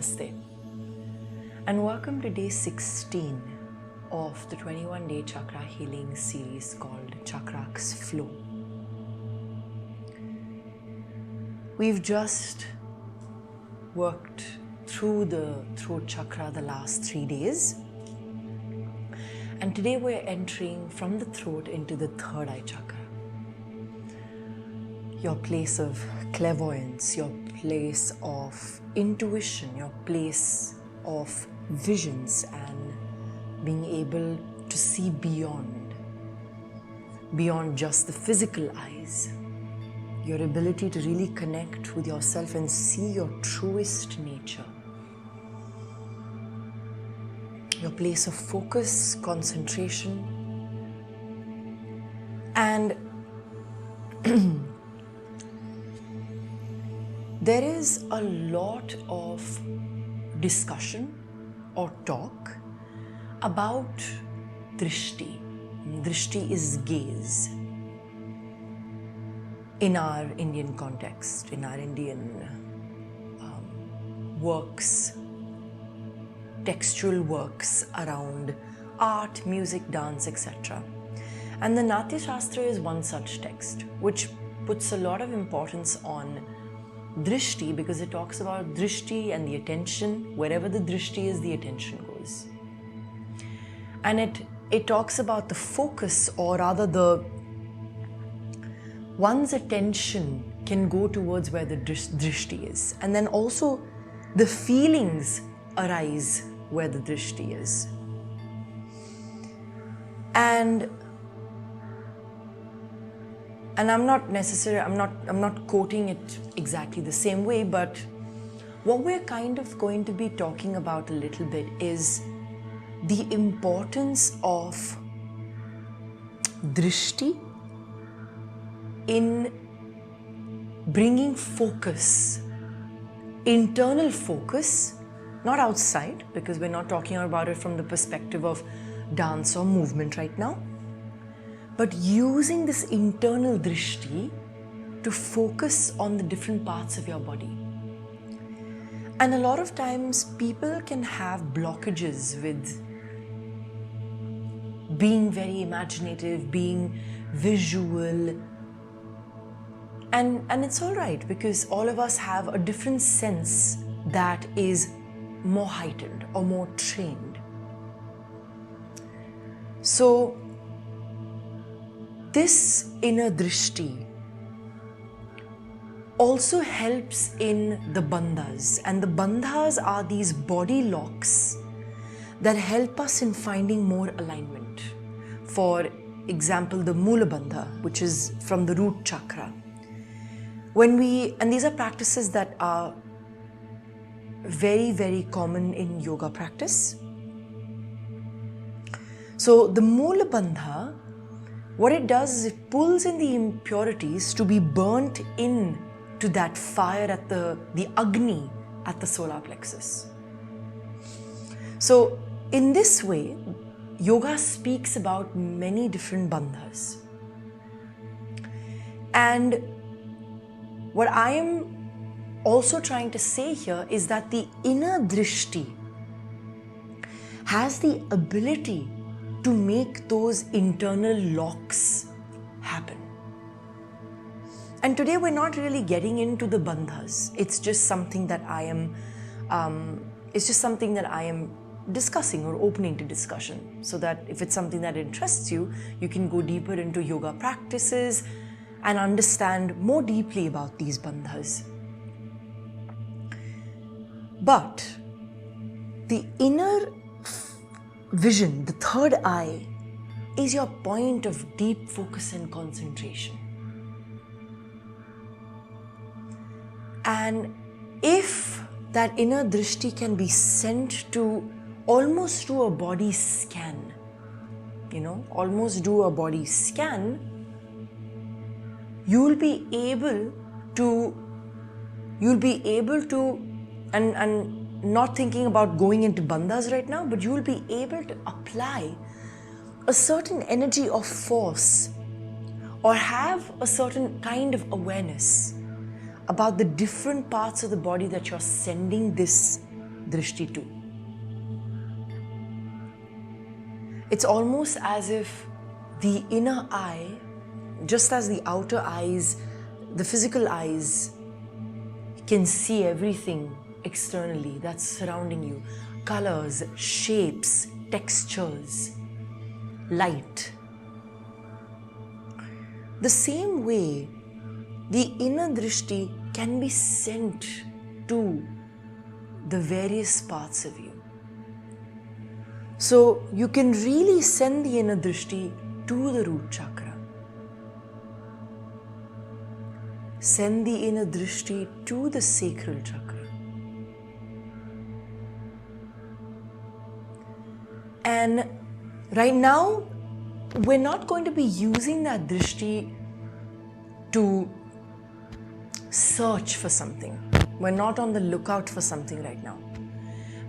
Namaste, and welcome to day 16 of the 21-day Chakra Healing Series called Chakras Flow. We've just worked through the throat chakra the last 3 days, and today we're entering from the throat into the third eye chakra. Your place of clairvoyance, your place of intuition, your place of visions and being able to see beyond just the physical eyes. Your ability to really connect with yourself and see your truest nature. Your place of focus, concentration, and there is a lot of discussion or talk about drishti. Drishti is gaze in our Indian context, in our Indian works, textual works around art, music, dance, etc. And the Natya Shastra is one such text which puts a lot of importance on drishti, because it talks about drishti and the attention. Wherever the drishti is, the attention goes. And it talks about the focus, or rather one's attention can go towards where the drishti is. And then also the feelings arise where the drishti is. And I'm not quoting it exactly the same way, but what we're kind of going to be talking about a little bit is the importance of drishti in bringing focus, internal focus, not outside, because we're not talking about it from the perspective of dance or movement right now, but using this internal drishti to focus on the different parts of your body. And a lot of times people can have blockages with being very imaginative, being visual, and it's all right, because all of us have a different sense that is more heightened or more trained. So this inner drishti also helps in the bandhas, and the bandhas are these body locks that help us in finding more alignment. For example, the Mula Bandha, which is from the root chakra. And these are practices that are very, very common in yoga practice. So the Mula Bandha, what it does is it pulls in the impurities to be burnt in to that fire at the Agni at the solar plexus. So in this way, yoga speaks about many different bandhas. And what I am also trying to say here is that the inner drishti has the ability to make those internal locks happen. And today we're not really getting into the bandhas. It's just something that I am discussing or opening to discussion, so that if it's something that interests you, you can go deeper into yoga practices and understand more deeply about these bandhas. But the inner vision, the third eye, is your point of deep focus and concentration. And if that inner drishti can be sent to almost do a body scan, you'll be able to, and not thinking about going into bandhas right now, but you'll be able to apply a certain energy of force or have a certain kind of awareness about the different parts of the body that you're sending this drishti to. It's almost as if the inner eye, just as the outer eyes, the physical eyes can see everything externally that's surrounding you. Colors, shapes, textures, light. The same way, the inner drishti can be sent to the various parts of you. So you can really send the inner drishti to the root chakra. Send the inner drishti to the sacral chakra. And right now, we're not going to be using that drishti to search for something. We're not on the lookout for something right now.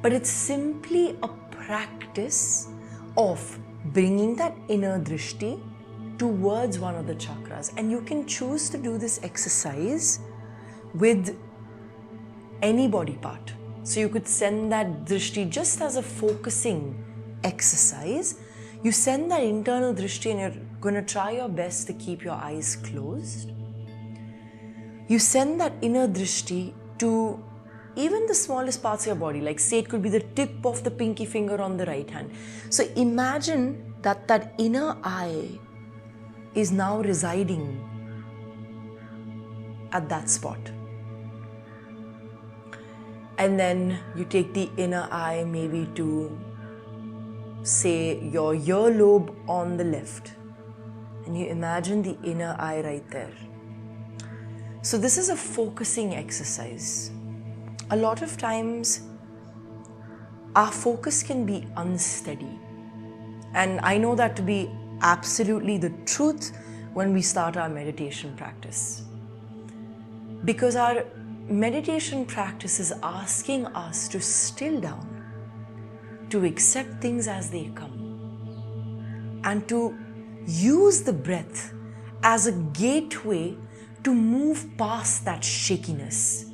But it's simply a practice of bringing that inner drishti towards one of the chakras. And you can choose to do this exercise with any body part. So you could send that drishti just as a focusing exercise. You send that internal drishti and you're going to try your best to keep your eyes closed. You send that inner drishti to even the smallest parts of your body, like say it could be the tip of the pinky finger on the right hand. So imagine that that inner eye is now residing at that spot. And then you take the inner eye maybe to say your earlobe on the left, and you imagine the inner eye right there. So this is a focusing exercise. A lot of times our focus can be unsteady, and I know that to be absolutely the truth when we start our meditation practice, because our meditation practice is asking us to still down, to accept things as they come, and to use the breath as a gateway to move past that shakiness,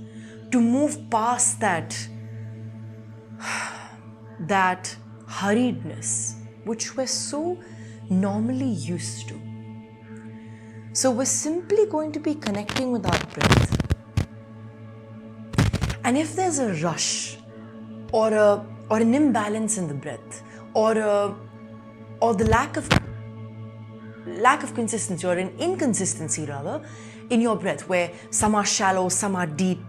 to move past that hurriedness, which we're so normally used to. So we're simply going to be connecting with our breath. And if there's a rush or an imbalance in the breath, or the lack of consistency, or an inconsistency rather, in your breath, where some are shallow, some are deep,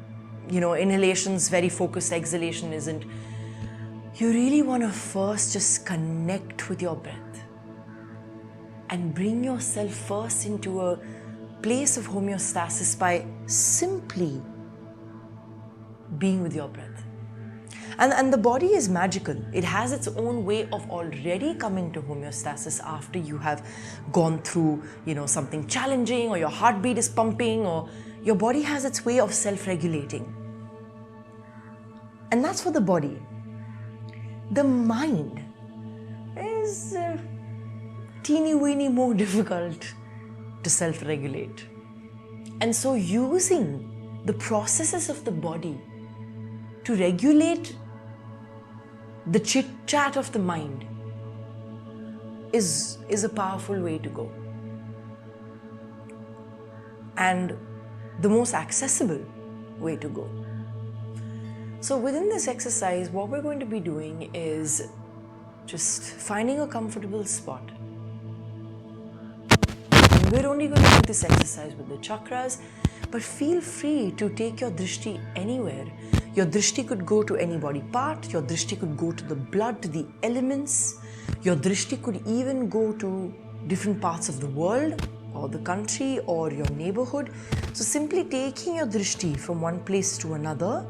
inhalation's very focused, exhalation isn't. You really want to first just connect with your breath and bring yourself first into a place of homeostasis by simply being with your breath. And the body is magical. It has its own way of already coming to homeostasis after you have gone through, something challenging, or your heartbeat is pumping, or your body has its way of self-regulating. And that's for the body. The mind is teeny weeny more difficult to self-regulate. And so using the processes of the body to regulate the chit-chat of the mind is a powerful way to go. And the most accessible way to go. So within this exercise, what we're going to be doing is just finding a comfortable spot. And we're only going to do this exercise with the chakras, but feel free to take your drishti anywhere. Your drishti could go to any body part, your drishti could go to the blood, to the elements, your drishti could even go to different parts of the world, or the country, or your neighborhood. So simply taking your drishti from one place to another,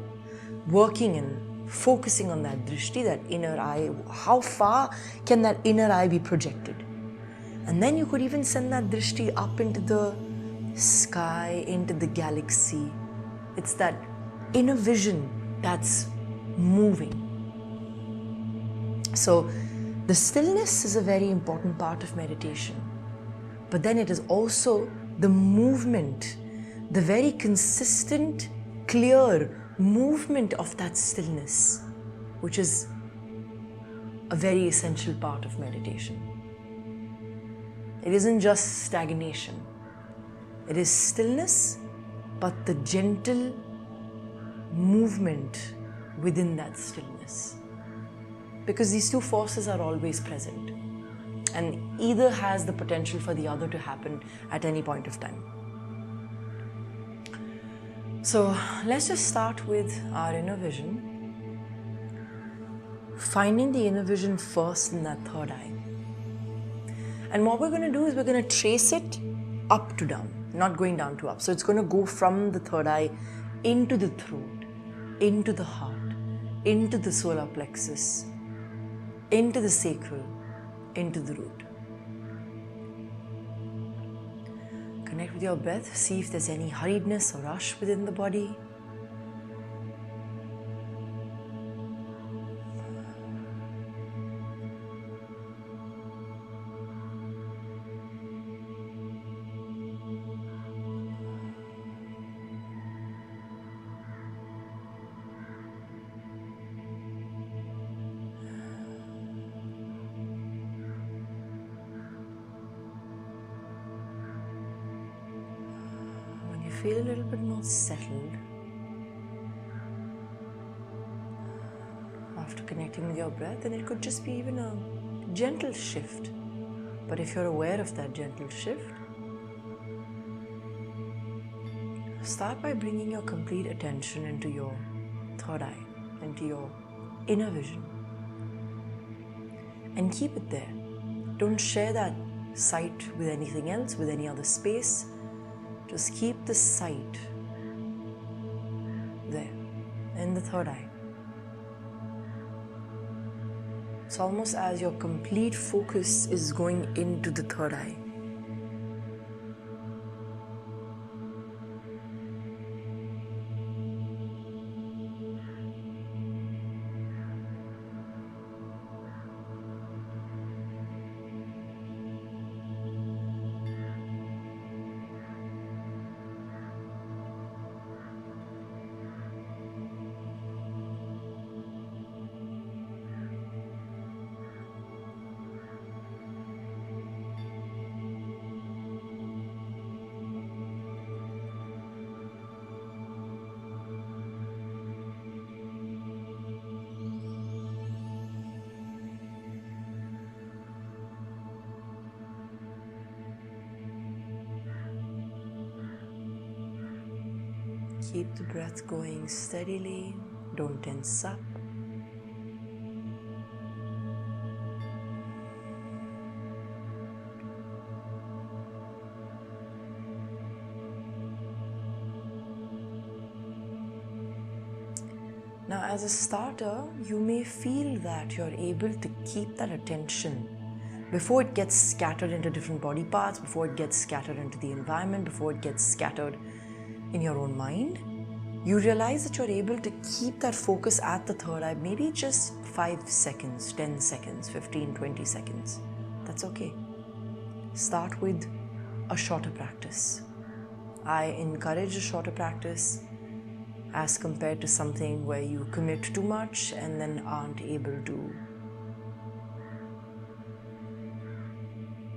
working and focusing on that drishti, that inner eye, how far can that inner eye be projected? And then you could even send that drishti up into the sky, into the galaxy. It's that inner vision that's moving. So the stillness is a very important part of meditation. But then it is also the movement, the very consistent, clear movement of that stillness which is a very essential part of meditation. It isn't just stagnation. It is stillness, but the gentle movement within that stillness. Because these two forces are always present, and either has the potential for the other to happen at any point of time. So let's just start with our inner vision. Finding the inner vision first in that third eye. And what we're going to do is we're going to trace it up to down, not going down to up. So it's going to go from the third eye into the throat, into the heart, into the solar plexus, into the sacral, into the root. Connect with your breath. See if there's any hurriedness or rush within the body. Feel a little bit more settled after connecting with your breath, and it could just be even a gentle shift. But if you're aware of that gentle shift, start by bringing your complete attention into your third eye, into your inner vision, and keep it there. Don't share that sight with anything else, with any other space. Just keep the sight there, in the third eye. It's almost as your complete focus is going into the third eye. Keep the breath going steadily, don't tense up. Now, as a starter, you may feel that you're able to keep that attention before it gets scattered into different body parts, before it gets scattered into the environment, before it gets scattered in your own mind. You realize that you're able to keep that focus at the third eye, maybe just 5 seconds, 10 seconds, 15, 20 seconds. That's okay. Start with a shorter practice. I encourage a shorter practice as compared to something where you commit too much and then aren't able to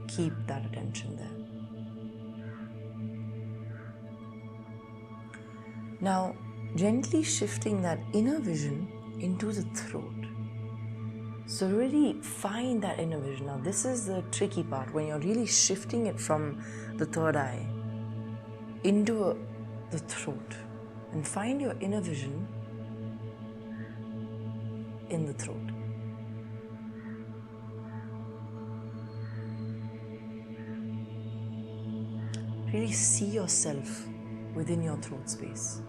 keep that attention there. Now, gently shifting that inner vision into the throat. So really find that inner vision. Now, this is the tricky part, when you're really shifting it from the third eye into the throat. And find your inner vision in the throat. Really see yourself within your throat space.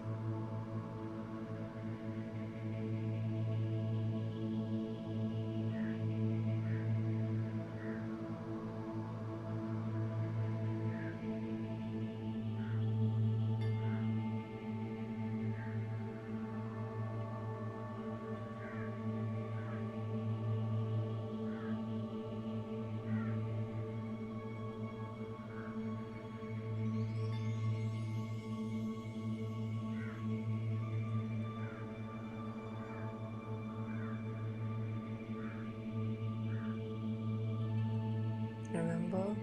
remember,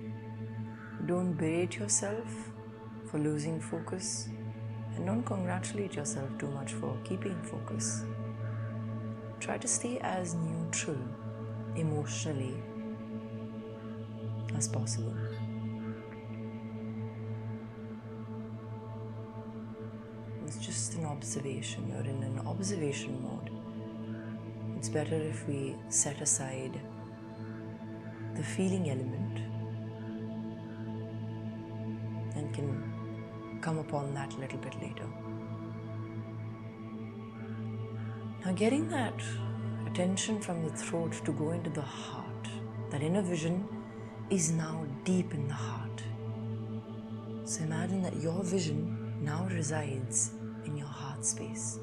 don't berate yourself for losing focus, and don't congratulate yourself too much for keeping focus. Try to stay as neutral emotionally as possible. It's just an observation. You're in an observation mode. It's better if we set aside the feeling element and can come upon that a little bit later. Now, getting that attention from the throat to go into the heart, that inner vision is now deep in the heart. So imagine that your vision now resides in your heart space.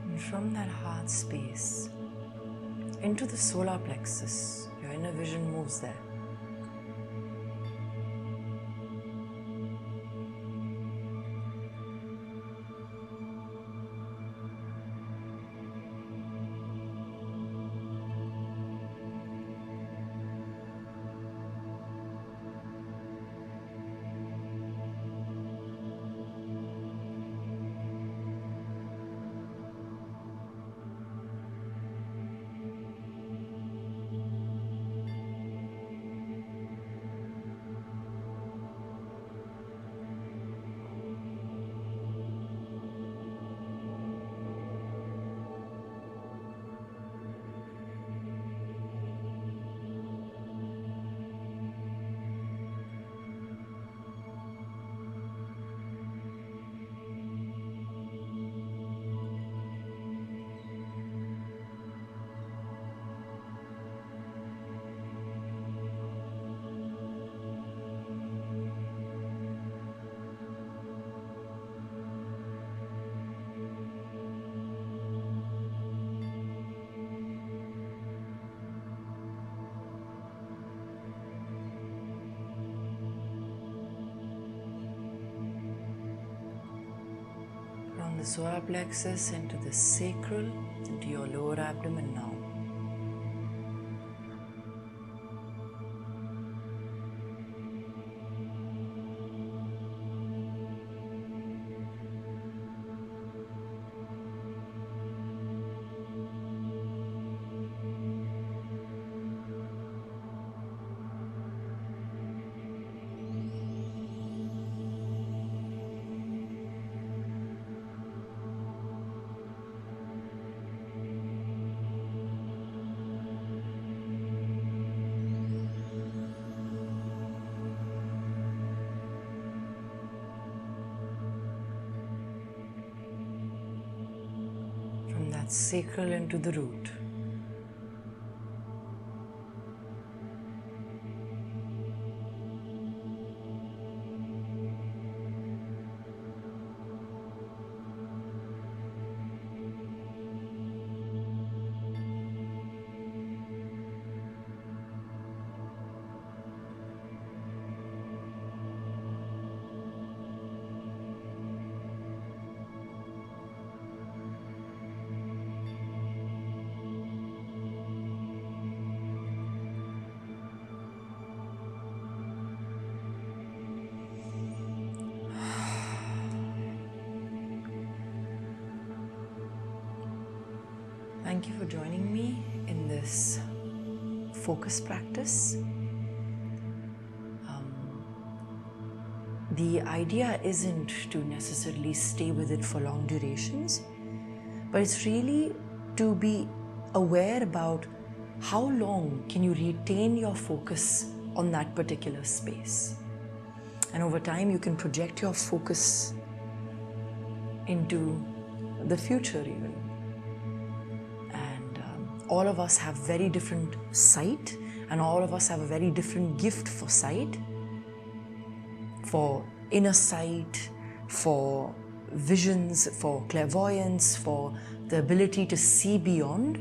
And from that heart space into the solar plexus, your inner vision moves there. From the solar plexus into the sacral, into your lower abdomen now. From that sacral into the root. Thank you for joining me in this focus practice. The idea isn't to necessarily stay with it for long durations, but it's really to be aware about how long can you retain your focus on that particular space. And over time, you can project your focus into the future even. And all of us have very different sight, and all of us have a very different gift for sight, for inner sight, for visions, for clairvoyance, for the ability to see beyond.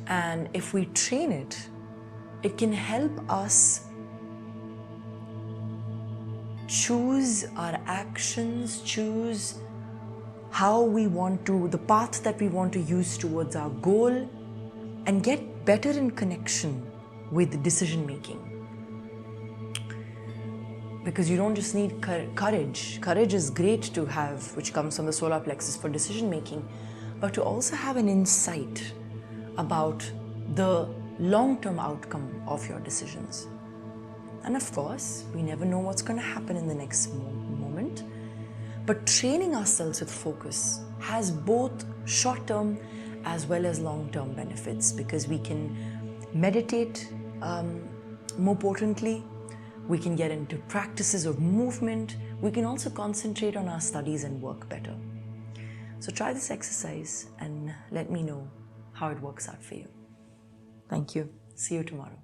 And if we train it, it can help us choose our actions, choose how we want to, the path that we want to use towards our goal, and get better in connection with decision making. Because you don't just need courage. Courage is great to have, which comes from the solar plexus for decision making, but to also have an insight about the long-term outcome of your decisions. And of course, we never know what's going to happen in the next moment. But training ourselves with focus has both short-term as well as long-term benefits, because we can meditate more potently. We can get into practices of movement. We can also concentrate on our studies and work better. So try this exercise and let me know how it works out for you. Thank you. See you tomorrow.